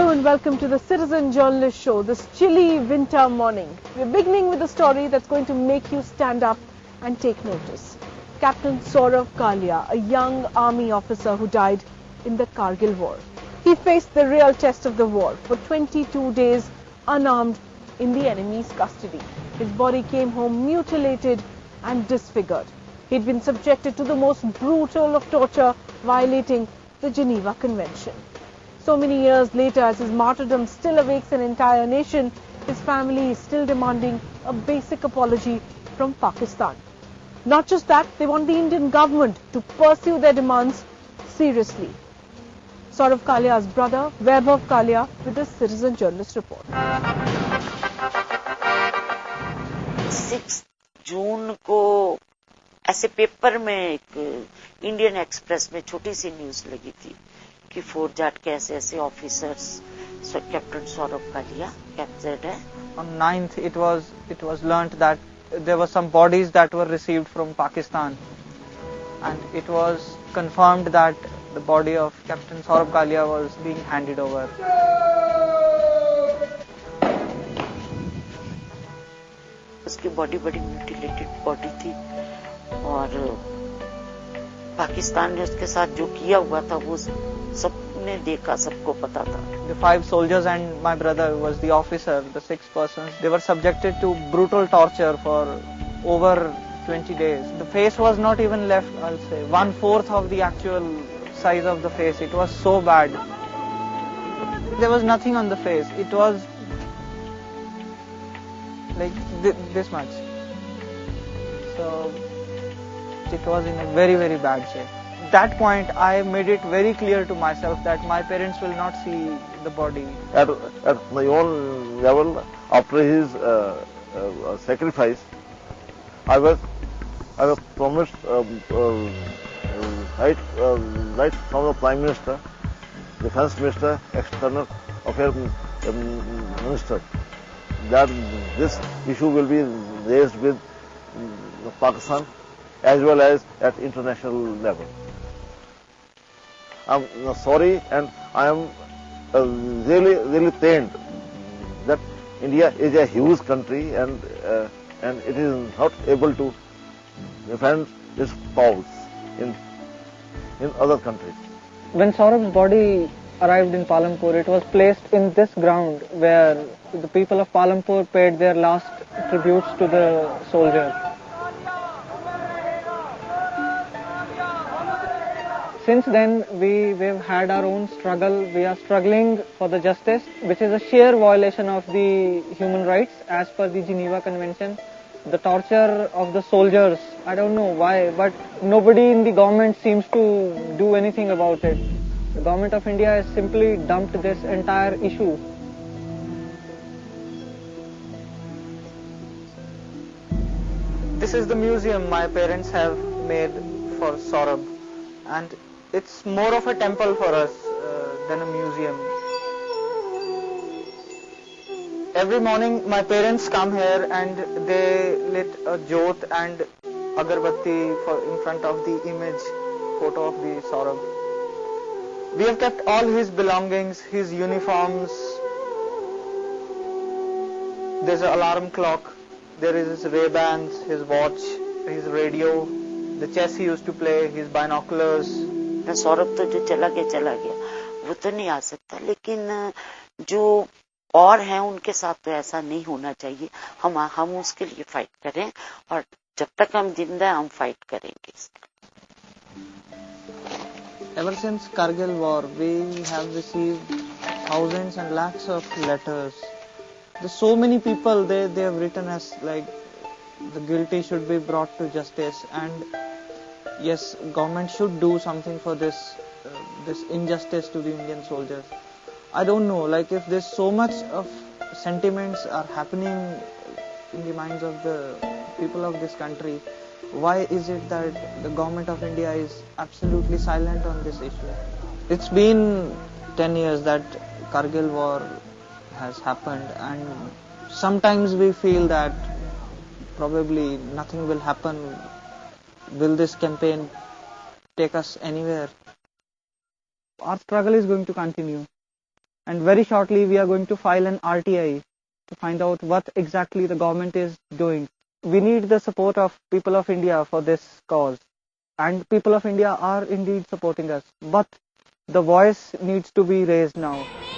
Hello and welcome to the Citizen Journalist Show this chilly winter morning. We're beginning with a story that's going to make you stand up and take notice. Captain Saurabh Kalia, a young army officer who died in the Kargil war. He faced the real test of the war for 22 days unarmed in the enemy's custody. His body came home mutilated and disfigured. He'd been subjected to the most brutal of torture, violating the Geneva Convention. So many years later, as his martyrdom still awakes an entire nation, his family is still demanding a basic apology from Pakistan. Not just that, they want the Indian government to pursue their demands seriously. Saurabh Kalia's brother, Kalia, with the Citizen Journalist report. 6 जून को ऐसे paper में एक Indian express में छोटी सी news लगी थी कि fort Jat के ऐसे officers captain Saurabh Kalia captured है. On 9th it was learnt that there were some bodies that were received from Pakistan, and it was confirmed that the body of Captain Saurabh Kalia was being handed over. उसकी body बड़ी mutilated body थी और पाकिस्तान ने उसके साथ जो किया हुआ था वो सबने देखा, सबको पता था. The 5 soldiers and my brother was the officer, the 6 persons, they were subjected to brutal torture for over 20 days. The face was not even left, I'll say, 1/4 of the actual size of the face. It was so bad. There was nothing on the face. It was like this much. So it was in a very, very bad shape. At that point, I made it very clear to myself that my parents will not see the body. At my own level, after his sacrifice, I was promised right from the Prime Minister, Defence Minister, External Affairs Minister, that this issue will be raised with Pakistan as well as at international level. I'm sorry and I am really pained that India is a huge country and it is not able to defend its cause in other countries. When Saurabh's body arrived in Palampur, it was placed in this ground where the people of Palampur paid their last tributes to the soldier. Since then, we've had our own struggle. We are struggling for the justice, which is a sheer violation of the human rights as per the Geneva Convention. The torture of the soldiers, I don't know why, but nobody in the government seems to do anything about it. The government of India has simply dumped this entire issue. This is the museum my parents have made for Saurabh, and it's more of a temple for us than a museum. Every morning my parents come here and they lit a jyot and agarbatti in front of the image photo of the Saurabh. We have kept all his belongings, his uniforms. There's an alarm clock, there is his Ray-Bans, his watch, his radio, the chess he used to play, his binoculars. Saurabh तो जो चला गया वो तो नहीं आ सकता, लेकिन जो और हैं उनके साथ तो ऐसा नहीं होना चाहिए. हम उसके लिए फाइट करें और जब तक हम जिंदा हैं हम फाइट करेंगे. Ever since Kargil war, we have received thousands and lakhs of letters. There's so many people they have written us like the guilty should be brought to justice, and yes, government should do something for this injustice to the Indian soldiers. I don't know, like if there's so much of sentiments are happening in the minds of the people of this country, why is it that the government of India is absolutely silent on this issue? It's been 10 years that Kargil war has happened, and sometimes we feel that probably nothing will happen. Will this campaign take us anywhere? Our struggle is going to continue. and very shortly we are going to file an RTI to find out what exactly the government is doing. We need the support of people of India for this cause, and people of India are indeed supporting us, but the voice needs to be raised now.